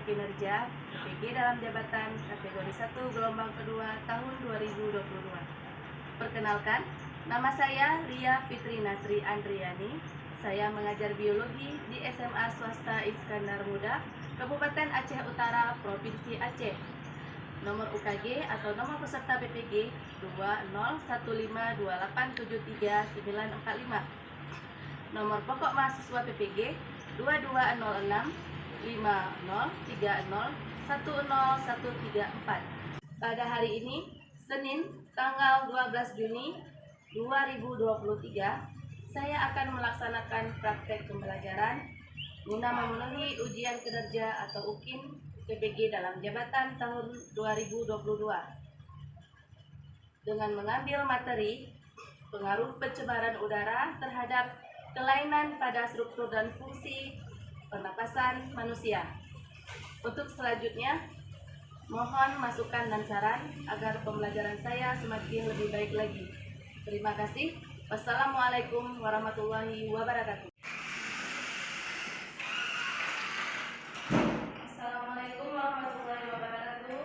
kinerja PPG dalam jabatan kategori 1 gelombang kedua tahun 2022. Perkenalkan, nama saya Lia Fitri Nasri Andriani. Saya mengajar biologi di SMA Swasta Iskandar Muda, Kabupaten Aceh Utara, Provinsi Aceh. Nomor UKG atau nomor peserta PPG 20152873945. Nomor pokok mahasiswa PPG 22065030100134. Pada hari ini, Senin, tanggal 12 Juni 2023, saya akan melaksanakan praktek pembelajaran guna memenuhi ujian kinerja atau UKIN PPG dalam jabatan tahun 2022 dengan mengambil materi pengaruh pencemaran udara terhadap kelainan pada struktur dan fungsi pernapasan manusia. Untuk selanjutnya, mohon masukan dan saran agar pembelajaran saya semakin lebih baik lagi. Terima kasih. Wassalamualaikum warahmatullahi wabarakatuh. Assalamualaikum warahmatullahi wabarakatuh.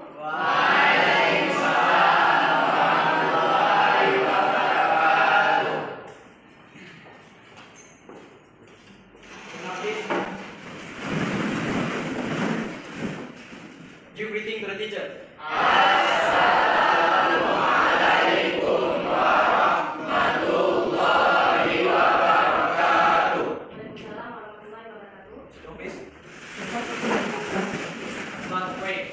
Give greeting to the teacher. Assalamualaikum warahmatullahi wabarakatuh. Waalaikumsalam warahmatullahi wabarakatuh. Don't miss. Not wait.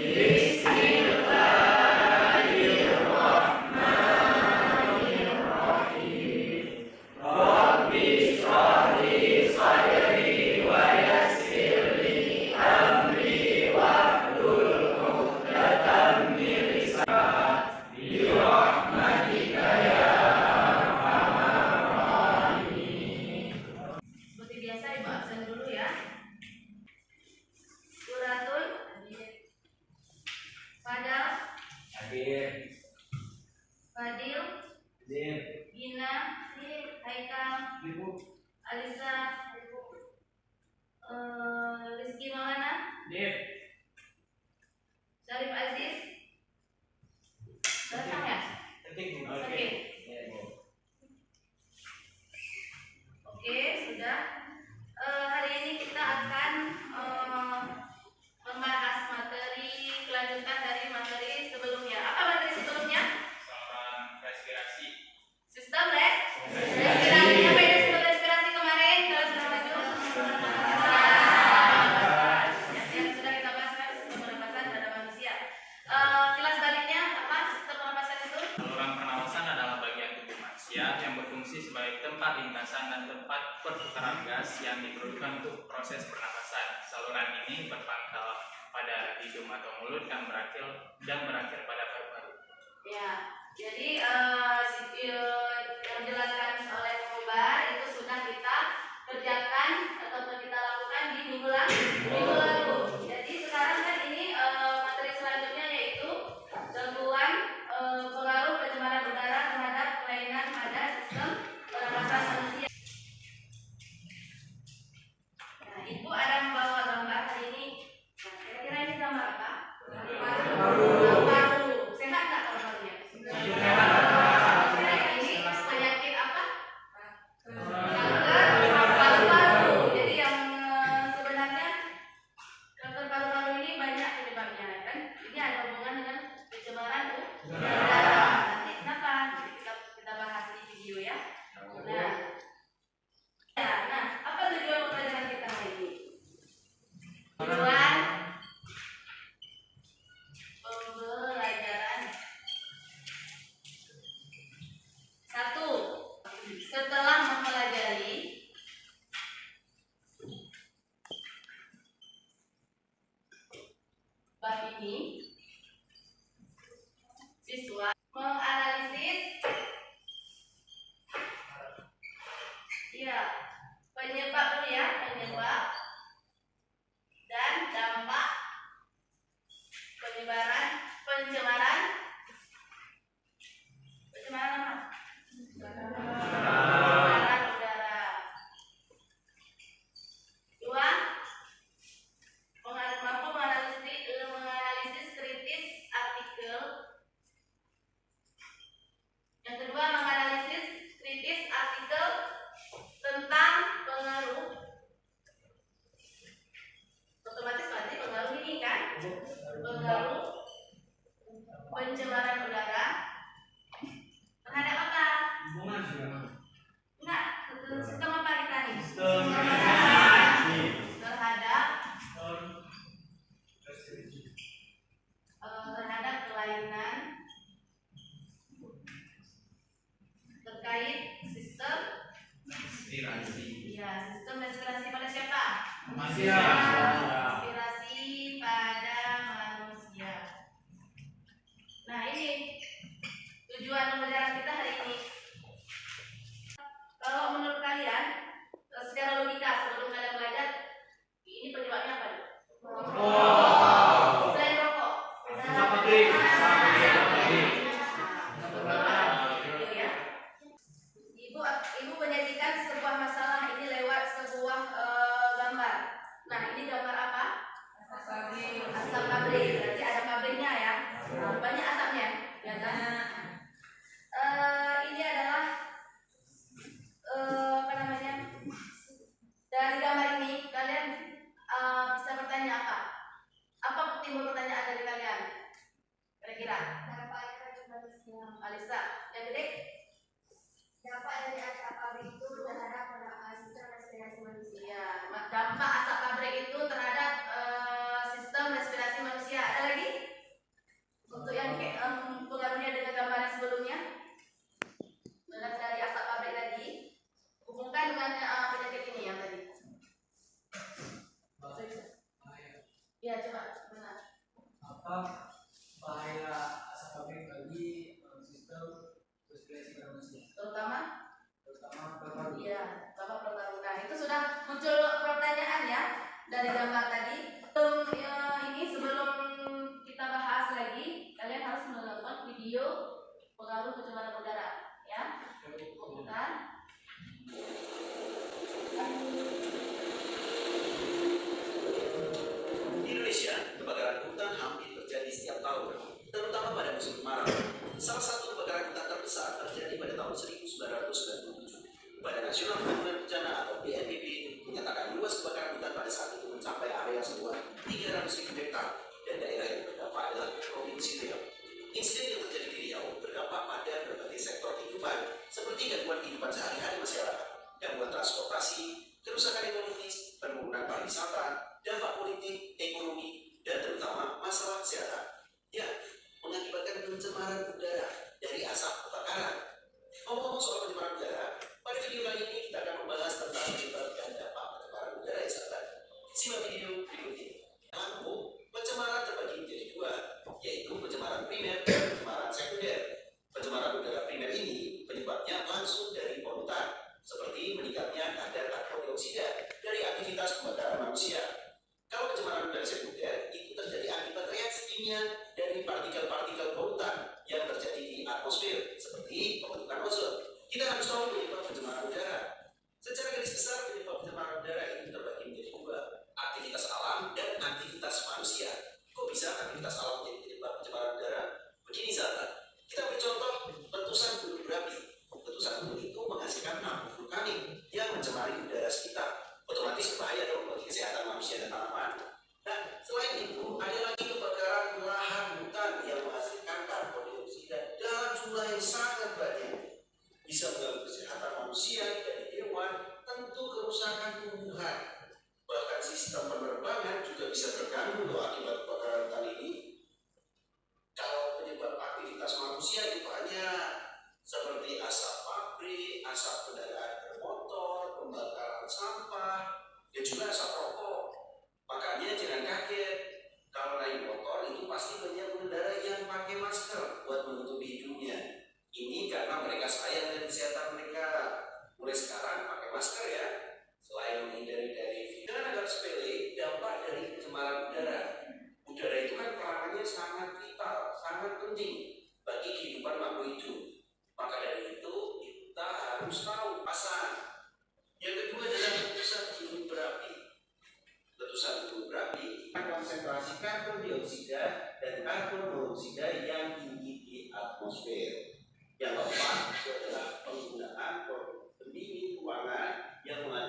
Bismillahirrahmanirrahim. Rabbi shrah li sadri wa yassir li amri wahlul 'uqdatam min lisani bi rahmatika ya arhamar rahimin. Seperti biasa, Ibu absen dulu ya. Suratul Fadal, Hadir. Fadil, Hadir. Gina, Haikal, Ibu. Alisa, Rizky Maulana, Hadir. Syarif Aziz, datang ya? Ketik. Oke. Oke, sudah. Hari ini kita akan membahas materi kelanjutan dari materi sebelumnya. Apa materi sebelumnya? Saluran respirasi. Sistem respirasi. Apa itu sistem respirasi kemarin? Kalau sudah maju. Yang sudah kita bahas kan sistem pernapasan pada manusia. Kelas baliknya apa sistem pernapasan itu? Saluran pernapasan adalah bagian tubuh manusia yang berfungsi sebagai tempat lintasan dan tempat pertukaran gas yang diperlukan untuk proses pernapasan. Saluran ini berpangkal pada hidung atau mulut dan berakhir pada paru-paru. Ya, jadi yang dijelaskan oleh Kobar itu sudah kita kerjakan ataupun kita lakukan di minggu lalu. Jadi sekarang kan ini materi selanjutnya yaitu gangguan pengaruh pencemaran udara terhadap kelainan pada sistem pernapasan manusia. Nah, Ibu ada membawa gambar hari ini. Nah, kira-kira ini gambar apa? Paru. Sehat nggak paru-parunya? Ini penyakit apa? Kanker paru-paru. Jadi yang sebenarnya kanker paru-paru ini banyak penyebabnya kan? Ini ada hubungan dengan pencemaran udara. Nanti kenapa? Kita bahas di video ya. Nah, apa tujuan pembelajaran kita hari ini? Tujuan pembelajaran 1. Setelah mempelajari bab ini, siswa menganalisis penyebab dulu ya, penyebab dan dampak pencemaran apa? Pencemaran udara. 2. Pengaruh Manusia. Respirasi pada manusia. Nah, ini tujuan pembelajaran kita hari ini. Kalau menurut kalian, secara logika sebelum kalian belajar, ini penyebabnya apa? Selain rokok. Ya. Ibu menyajikan sebuah masalah ini lewat sebuah gambar. Nah, ini gambar apa? Asap pabrik. Berarti ada pabriknya ya. Banyak asapnya, ya kan? Ini adalah apa namanya? Dari gambar ini kalian bisa bertanya apa? Apa timbul pertanyaan dari kalian? Kira-kira? Alisa, yang gede? Dampak dari asap pabrik itu terhadap sistem respirasi manusia. Iya, dampak asap pabrik itu terhadap sistem respirasi manusia. Ada lagi? Untuk yang pengaruhnya dengan gambar yang sebelumnya, dengan dari asap pabrik tadi, hubungkan dengan penyakit ini yang tadi. Ya, coba. Mana? Apa bahaya asap pabrik bagi sistem respirasi manusia, Terutama? paru-paru? Iya, Bapak Pertarung. Nah, itu sudah muncul pertanyaan ya dari gambar tadi. Sebelum kita bahas lagi, kalian harus menonton video pengaruh pencemaran udara, ya. Bukan? Di Indonesia, kebakaran hutan hampir terjadi setiap tahun, terutama pada musim kemarau. Salah satu kebakaran hutan terbesar terjadi pada tahun 1997. Badan Nasional Penanggulangan Bencana atau BNPB menyatakan luas kebakaran hutan pada saat itu mencapai area seluas 300.000 hektar dan daerah yang berdampak adalah Provinsi Riau. Insiden yang terjadi di Riau berdampak pada berbagai sektor kehidupan seperti gangguan kehidupan sehari-hari masyarakat, gangguan transportasi, kerusakan ekologis, penurunan pariwisata, dampak politik, ekonomi, dan terutama masalah kesehatan. Ya, mengakibatkan pencemaran udara dari asap kebakaran. Ngomong-ngomong soal pencemaran udara, pada video kali ini kita akan membahas tentang penyebab dan dampak pencemaran udara yang sahabat. Simak video berikut ini. Pencemaran terbagi menjadi dua, yaitu pencemaran primer dan pencemaran sekunder. Pencemaran udara primer ini penyebabnya langsung dari polutan, seperti meningkatnya kadar karbon dioksida dari aktivitas pembakaran manusia. Kalau pencemaran udara sekunder itu terjadi akibat reaksi kimia dari partikel-partikel polutan yang terjadi di atmosfer, seperti pembentukan ozon. Kita harus tahu penyebab pencemaran udara. Secara garis besar, penyebab pencemaran udara itu terbagi menjadi dua, aktivitas alam dan aktivitas manusia. Kok bisa aktivitas alam menjadi penyebab pencemaran udara? Begini sahabat, kita beri contoh letusan gunung berapi. Letusan gunung itu menghasilkan abu vulkanik yang mencemari udara sekitar. Otomatis berbahaya dong bagi kesehatan manusia dan tanaman. Nah, selain itu, ada lagi kebakaran lahan hutan yang menghasilkan karbon dioksida dalam jumlah yang sangat banyak. Bisa mengganggu kesehatan manusia dan hewan, tentu kerusakan tumbuhan. Bahkan sistem penerbangan juga bisa terganggu loh akibat kebakaran hutan ini. Kalau penyebab aktivitas manusia itu banyak, seperti asap pabrik, asap kendaraan bermotor, pembakaran sampah, dan juga asap rokok. Makanya jangan kaget, kalau naik motor itu pasti banyak pengendara yang pakai masker buat menutupi hidungnya. Ini karena mereka sayang dengan kesehatan mereka. Mulai sekarang pakai masker ya. Selain menghindari dari dengan agak sepele, dampak dari pencemaran udara. Udara itu kan peranannya sangat vital, sangat penting bagi kehidupan makhluk hidup. Maka dari itu kita harus tahu pasan. Yang kedua adalah letusan gunung berapi. Letusan gunung berapi konsentrasi karbon dioksida dan karbon monoksida yang tinggi di atmosfer. Yang keempat itu adalah penggunaan produk pendingin ruangan yang mengandung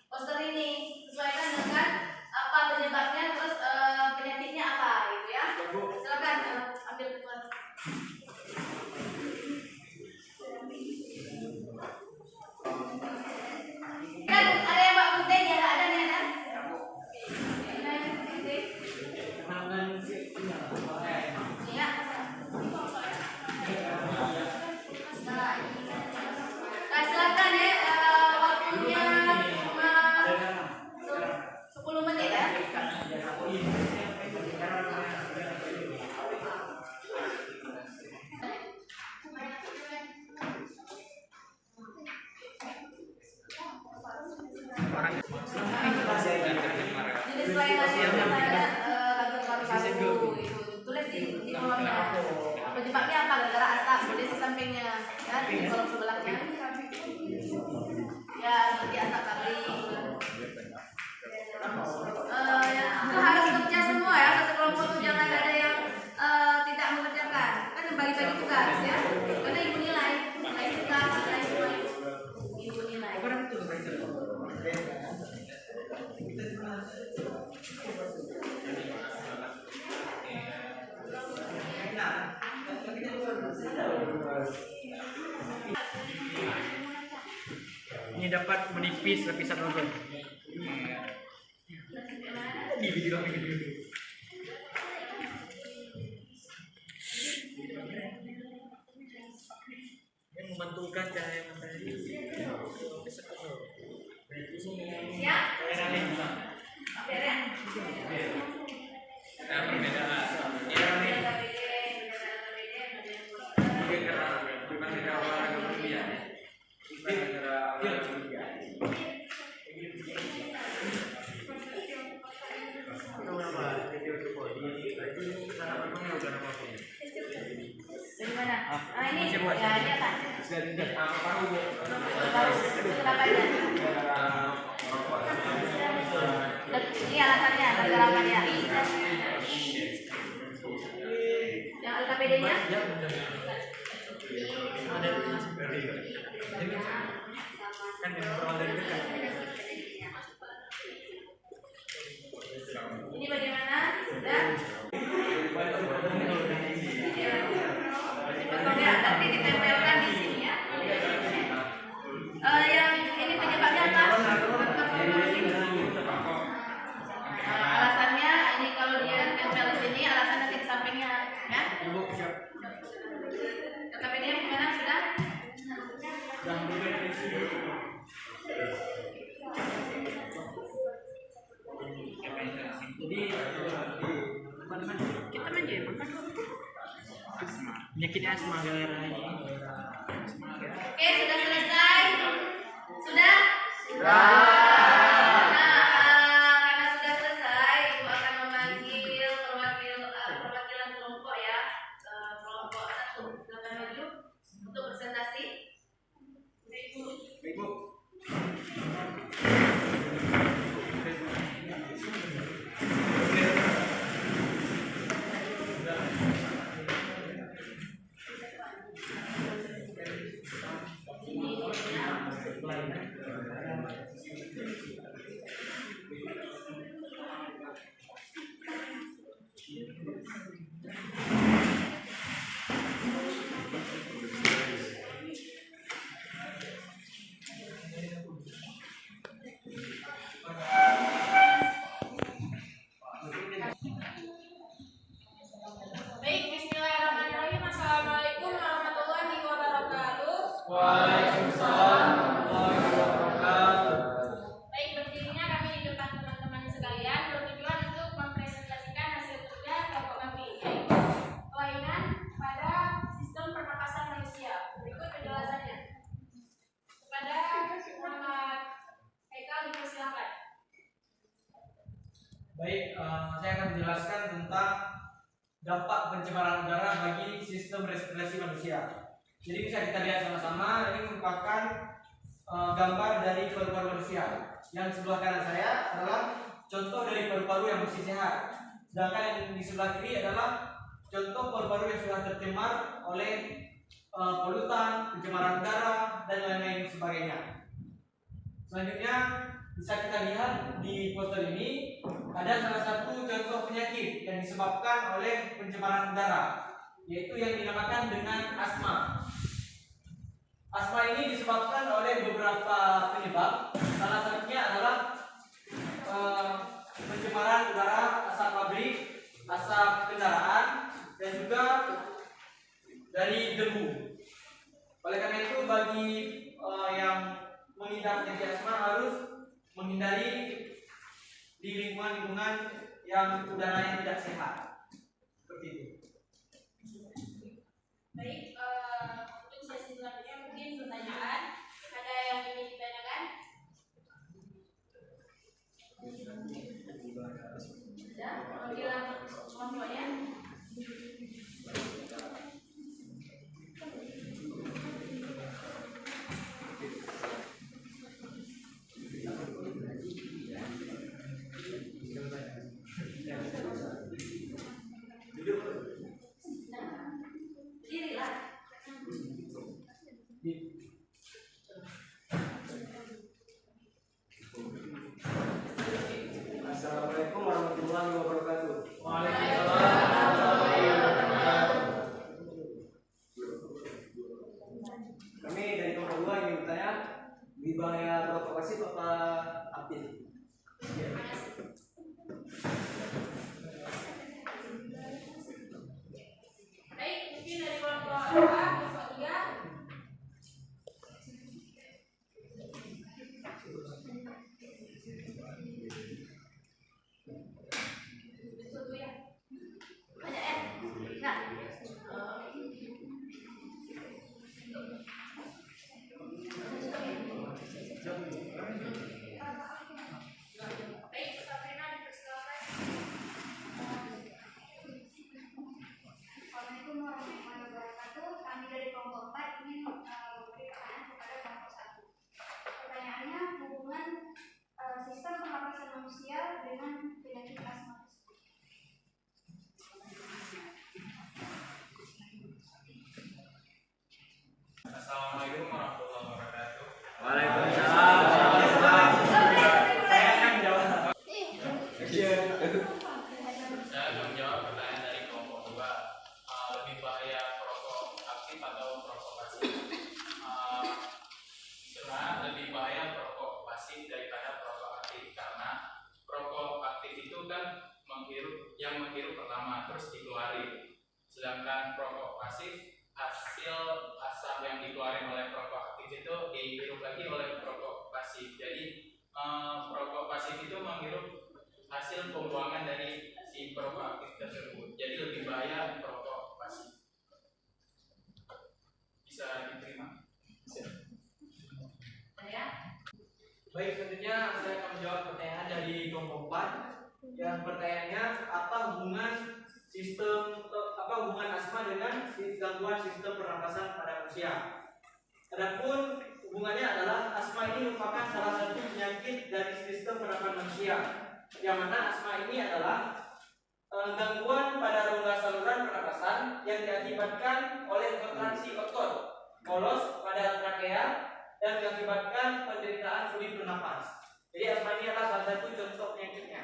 poster ini sesuaikan dengan apa penyebabnya, terus penyakitnya apa gitu ya. Silakan ambil keluar. Kan ada yang Mbak Putih ya, nggak ada nih kan? Iya. Nah, silakan ya, waktunya 10 menit ya. Jenis pelayanannya misalnya kanker paru-paru itu tulis di kolomnya. Penyebabnya apa? Gara-gara asap, kondisi sampingnya, ya di kolom sebelahnya. Ya seperti asap pabrik. Itu harus kerja semua ya, satu kelompok itu jangan ada yang tidak mengerjakan. Kan bagi-bagi tugas ya. Karena ibu nilai tugas, nilai semua ibu nilai. Ini dapat menipis lapisan ozon. Di video ini. Yang memantulkan cahaya matahari. Siap? Beres. Nah, perbedaan. Dari mana? Ini ya ini apa? Kenapa ini? Ini alasannya, gara-gara apa ya? Yang LKPD-nya? Kan berawal dari dekat. Ini bagaimana? Sudah? Potongnya nanti ditempelkan di sini ya. Yang ini penyebabnya apa? Alasannya ini kalau dia tempel di sini, alasan nanti di sampingnya ya. LKPD-nya gimana? Sudah? Jadi kita manja ya, penyakitnya asma gara-gara ini. Oke, sudah selesai? Sudah? Karena sudah selesai, Ibu akan memanggil perwakilan kelompok ya, kelompok 1. Silakan maju untuk presentasi. Baik, Bu. Baik, bismillahirrahmanirrahim. Assalamualaikum warahmatullahi wabarakatuh. Waalaikumsalam warahmatullahi wabarakatuh. Baik, berdirinya kami di depan teman-teman sekalian bertujuan untuk mempresentasikan hasil kerja kelompok kami, yaitu kelainan pada sistem pernapasan manusia. Berikut penjelasannya. Kepada Muhammad Haikal dipersilakan. Baik, saya akan menjelaskan tentang dampak pencemaran udara bagi sistem respirasi manusia. Jadi bisa kita lihat sama-sama, ini merupakan gambar dari paru-paru manusia. Yang sebelah kanan saya adalah contoh dari paru-paru yang masih sehat. Sedangkan yang di sebelah kiri adalah contoh paru-paru yang sudah tercemar oleh polutan, pencemaran udara, dan lain-lain sebagainya. Selanjutnya, Bisa kita lihat di poster ini ada salah satu contoh penyakit yang disebabkan oleh pencemaran udara, yaitu yang dinamakan dengan asma. Asma ini disebabkan oleh beberapa penyebab. Salah satunya adalah pencemaran udara, asap pabrik, asap kendaraan, dan juga dari debu. Oleh karena itu, bagi yang mengidap penyakit asma harus menghindari di lingkungan-lingkungan yang udaranya tidak sehat. Seperti itu. Baik, untuk sesi selanjutnya mungkin pertanyaan. Ada yang ingin ditanyakan? Ada? Perwakilan kelompoknya? Dirilah. Assalamualaikum warahmatullahi wabarakatuh. Kami dari kelompok 2 ingin bertanya, lebih bahaya rokok pasif apa aktif? Baik, mungkin dari kelompok 2, kelompok 3. Tunggu ya. Ada ya? Nah. Baik, Sabrina dipersilakan. Assalamualaikum warahmatullahi wabarakatuh. Kami dari kelompok 4 ingin memberi pertanyaan kepada kelompok 1. Pertanyaannya hubungan sistem pernapasan manusia dengan penyakit asma tersebut. Assalamualaikum warahmatullahi wabarakatuh. Waalaikumsalam. Saya akan menjawab pertanyaan dari kelompok 2. Lebih bahaya perokok aktif atau perokok pasif? Sebenarnya lebih bahaya perokok pasif daripada perokok aktif, karena perokok aktif itu kan menghirup pertama terus dikeluarin, sedangkan perokok pasif hasil asap yang dikeluarin oleh perokok aktif itu dihirup lagi oleh perokok pasif. Jadi perokok pasif itu menghirup hasil pembuangan dari si perokok aktif tersebut. Jadi lebih bahaya perokok pasif. Bisa diterima? Ya. Baik, tentunya saya akan menjawab pertanyaan dari kelompok 4. Yang pertanyaannya, apa hubungan asma dengan gangguan sistem pernapasan pada manusia? Adapun hubungannya adalah asma ini merupakan salah satu penyakit dari sistem pernapasan manusia, yang mana asma ini adalah gangguan pada rongga saluran pernapasan yang diakibatkan oleh kontraksi otot polos pada trakea dan mengakibatkan penderitaan sulit bernapas. Jadi asma ini adalah salah satu contoh penyakitnya.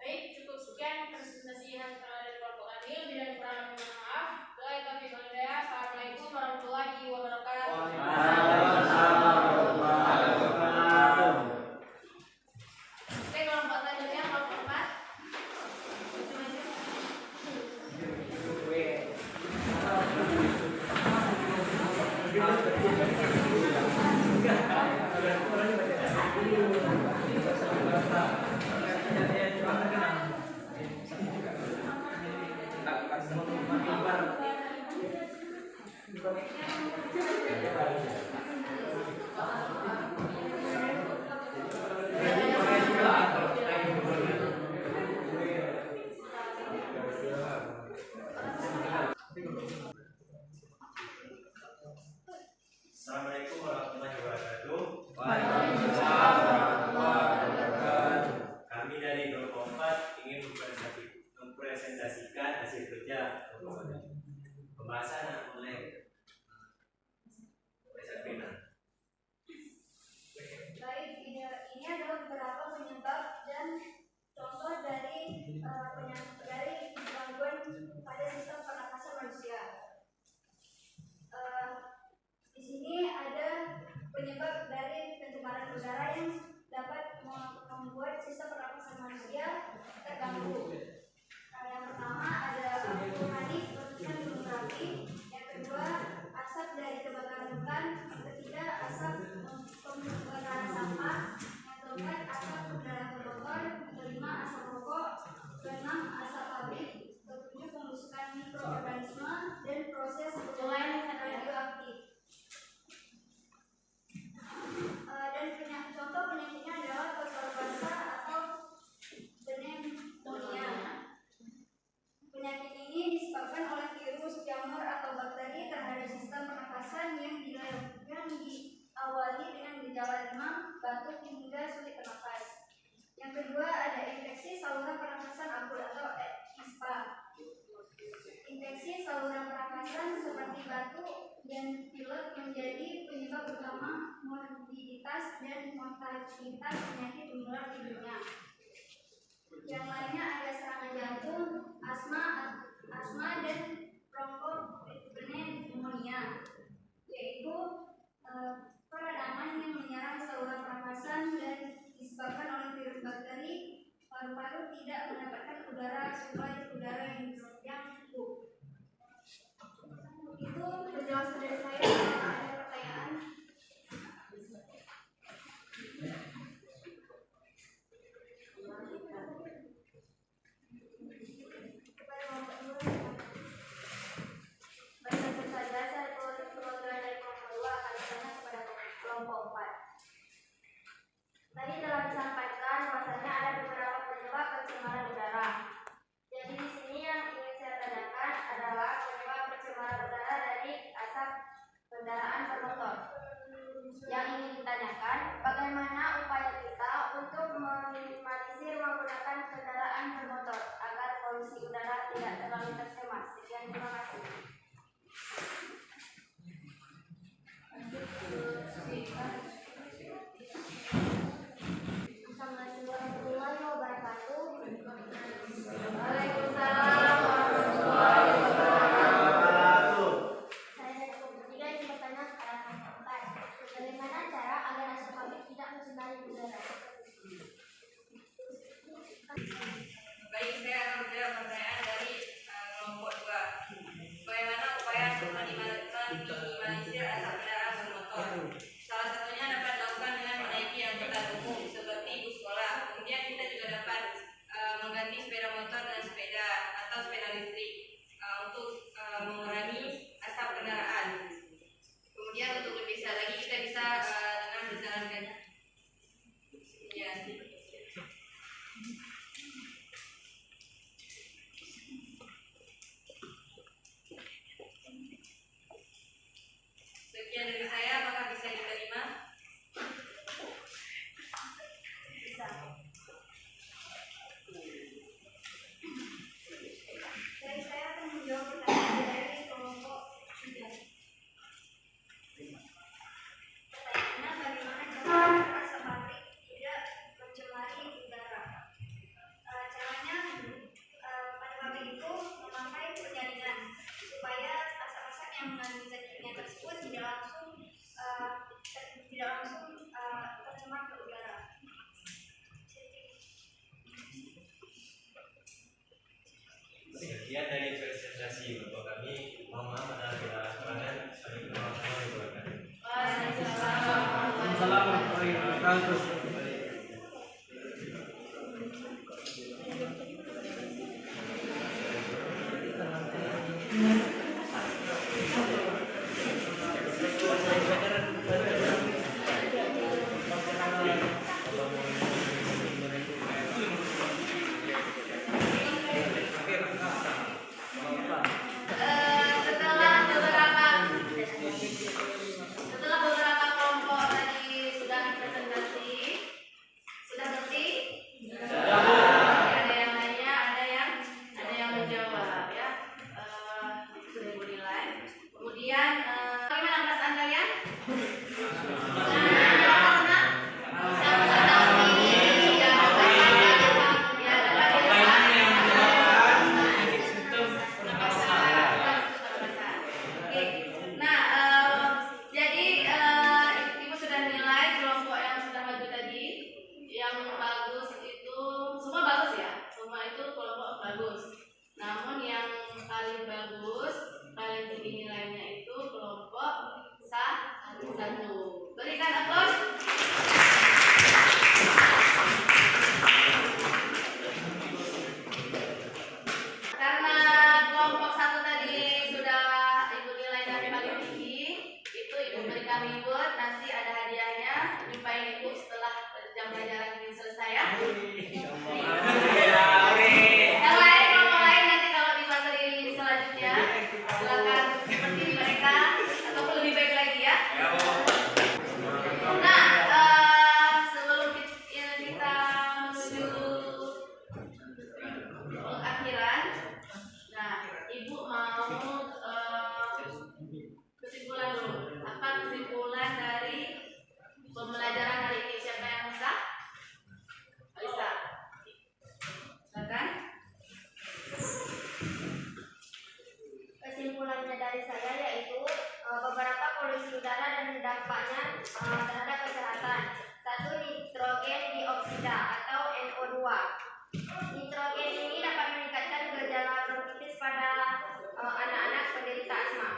Baik, cukup sekian presentasi yang telah dari kelompok kami. Lebih dan kurang mohon maaf. Doa taufiq wal hidayah. Assalamualaikum warahmatullahi wabarakatuh. Oke, kelompok selanjutnya kelompok 4. Assalamualaikum warahmatullahi wabarakatuh. Kami dari kelompok 4 ingin mempresentasikan hasil kerja pembahasan oleh Yang pertama ada abu vulkanik letusan gunung berapi, yang kedua asap dari kebakaran hutan, yang ketiga asap pembakaran sampah, yang keempat asap kendaraan bermotor, yang kelima asap rokok, keenam asap pabrik, ketujuh pembusukan mikroorganisme dan proses pengelolaan radioaktif. Dan contoh penyakitnya adalah paru-paru atau pneumonia. Penyakit ini disebabkan oleh virus, jamur atau bakteri terhadap sistem pernafasan yang diawali dengan gejala demam, batuk hingga sulit bernafas. Yang kedua ada infeksi saluran pernafasan akut atau ISPA. Infeksi saluran pernafasan seperti batuk dan pilek menjadi penyebab utama morbiditas dan mortalitas penyakit menular di dunia. Yang lainnya ada serangan jantung, asma dan bronkopneumonia, yaitu peradangan yang menyerang saluran pernafasan dan disebabkan oleh virus bakteri. Paru-paru tidak mendapatkan suplai udara yang cukup. Itu penjelasan dari saya. Ada pertanyaan? Baik, tentu saja saya perwakilan dari kelompok 2 akan bertanya kepada kelompok 4. Tadi telah disampaikan bahwasanya ada beberapa penyebab pencemaran udara. Jadi di sini yang ingin saya tanyakan adalah penyebab pencemaran udara dari asap kendaraan bermotor. Yang ingin ditanyakan, bagaimana upaya kita untuk meminimalisir menggunakan kendaraan bermotor agar polusi udara tidak terlalu tercemar. Sekian, terima kasih. Assalamualaikum warahmatullahi wabarakatuh. Waalaikumsalam warahmatullahi wabarakatuh. Saya dari kelompok 3 ingin bertanya kepada kelompok 4. Bagaimana cara agar asap pabrik tidak mencemari udara? Baik, saya akan menjawab pertanyaan dari kelompok 2. Bagaimana upaya untuk meminimalisir asap kendaraan bermotor? Salah satunya dapat dilakukan dengan menaiki angkutan umum seperti bus sekolah. Kemudian kita juga dapat mengganti sepeda motor dengan sepeda atau sepeda listrik untuk mengurangi asap kendaraan. Kemudian untuk lebih besar lagi kita bisa dengan berjalan kaki. Ya. Sekian dari saya, apakah bisa diterima? Bisa. Jadi saya akan menjawab pertanyaan dari kelompok 3. Pertanyaannya, bagaimana cara agar asap pabrik tidak mencemari udara? Caranya pada pabrik itu memakai penyaringan supaya asap-asap yang mengandung zat kimia tersebut tidak langsung tercemar ke udara. Sekian dari presentasi Bapak kami. Mohon maaf atas kekurangan. Assalamualaikum warahmatullahi wabarakatuh. Setelah beberapa kelompok tadi sudah presentasi, Berikan aplaus. Karena kelompok 1 tadi sudah Ibu nilai dari paling tinggi, itu Ibu berikan reward, nanti ada hadiahnya. Jumpain Ibu setelah jam pelajaran ini selesai ya. Yang lain, kelompok lain nanti kalau di materi selanjutnya silakan seperti mereka ataupun lebih baik lagi ya. Nah, sebelum kita menuju pengakhiran, nah Ibu mau kesimpulan dulu. Apa kesimpulan dari pembelajaran hari ini? Siapa yang bisa? Bisa. Silakan. Kesimpulannya dari saya yaitu beberapa polusi udara dan dampaknya terhadap kesehatan. 1. Nitrogen dioksida atau NO2. Nitrogen ini dapat meningkatkan gejala bronkitis pada anak-anak penderita asma.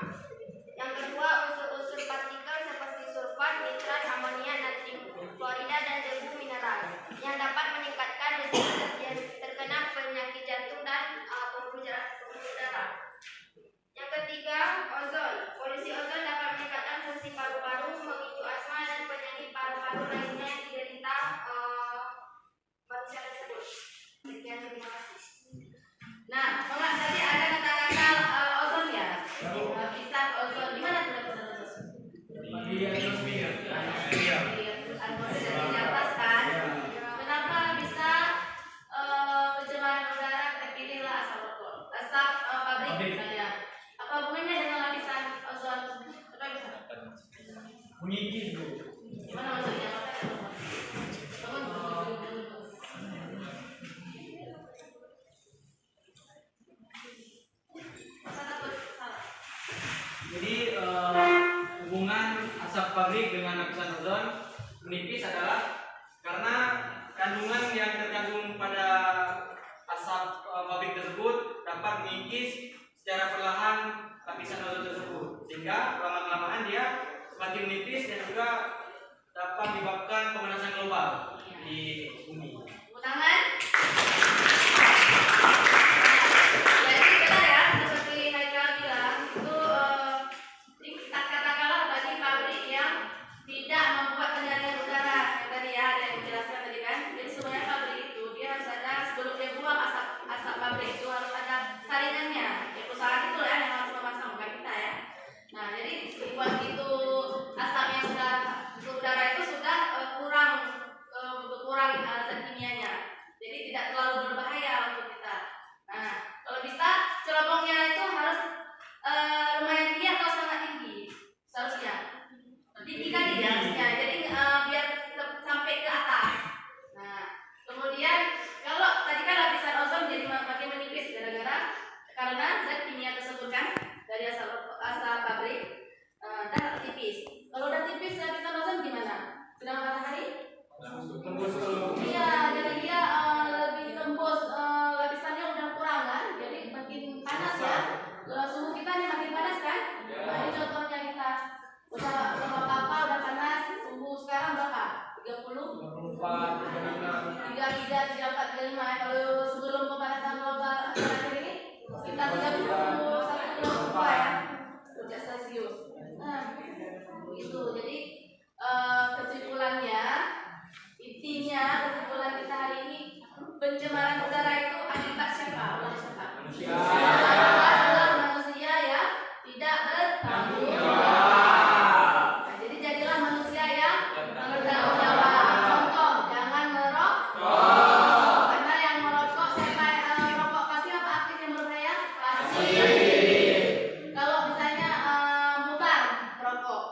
Yang kedua, unsur-unsur partikel seperti sulfat, nitrat, amonia, natrium klorida, dan debu mineral yang dapat meningkatkan risiko terkena penyakit jantung dan pembuluh darah. Yang ketiga, ozon. Polusi ozon dapat meningkatkan fungsi paru-paru, memicu asma dan penyakit paru-paru lainnya yang diderita manusia tersebut. Sekian, terima kasih. Nah, Mama tadi ada kata-kata ozon ya? Lapisan ozon. Gimana tuh lapisan ozon? Di atmosfer. Atmosfer di atas kan? Kenapa bisa pencemaran udara? Kita pilihlah asap rokok, asap pabrik misalnya. Apa hubungannya dengan lapisan ozon? Apa bisa? Mengikis, Bu. Gimana maksudnya? Jadi hubungan asap pabrik dengan lapisan ozon menipis adalah karena kandungan yang terkandung pada asap pabrik tersebut dapat mengikis secara perlahan lapisan ozon tersebut, sehingga lama-kelamaan dia semakin menipis dan juga dapat menyebabkan pemanasan global di bumi. Tepuk tangan. Jadi benar ya, seperti Haikal bilang, itu katakanlah bagi pabrik yang tidak membuat penyaringan udara yang tadi ya ada yang dijelaskan tadi kan. Jadi semuanya pabrik itu dia harus ada, sebelum dia buang asap pabrik itu harus ada saringannya. Ya perusahaan itu ya yang harus memasang, bukan kita ya. Nah jadi buat itu asap yang sudah ke udara itu sudah berkurang zat kimianya. Jadi tidak terlalu berbahaya untuk kita. Nah kalau bisa cerobongnya itu harus lumayan tinggi atau sangat tinggi seharusnya. Tinggi kali ya harusnya. Jadi biar sampai ke atas. Nah kemudian kalau tadi kan lapisan ozon jadi makin menipis karena zat kimia tersebut kan dari asap pabrik dan tipis. Kalau udah tipis lapisan ozon gimana? Sedang matahari? Iya, jadi dia lebih tembus, lapisannya udah kurang kan, jadi makin panas ya. Suhu kita nih makin panas kan? Nah ini contohnya kita udah kapal udah panas, suhu sekarang berapa? 30? 34, 33, 34, 35 ya. Kalau sebelum pemanasan global ini sekitar 31 ya, derajat Celcius. Nah itu jadi kesimpulannya, intinya kesimpulan kita hari ini, pencemaran udara itu akibat siapa? Manusia. Adalah manusia ya tidak bertanggung jawab. Nah, jadi jadilah manusia yang bertanggung jawab. Contoh, jangan merokok. Karena yang merokok merokok pasti apa aktif yang berbahaya? Pasti. Kalau misalnya bukan merokok,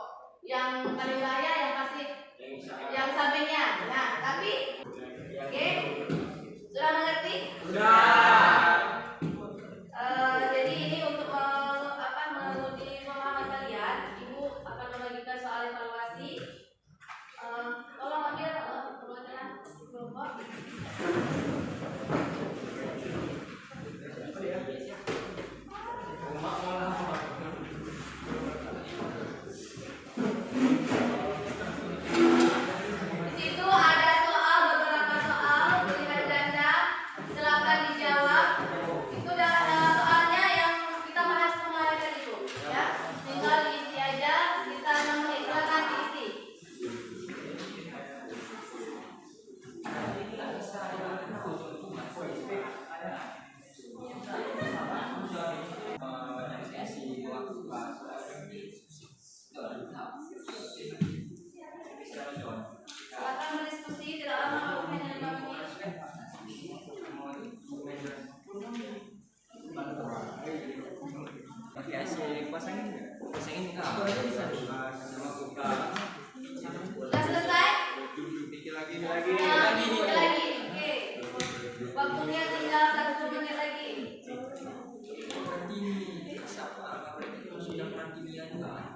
yang paling bahaya yang pasif, yang sampingnya. Nah, tapi oke, sudah mengerti? Sudah. Jadi ini untuk menguji pemahaman kalian, Ibu akan membagikan soal evaluasi. Tolong ambil perwakilan kelompok. lagi. Lagi. Oke. Waktunya tinggal 1 menit lagi. Berarti ini siapa? Berarti sudah pernah kimia juga.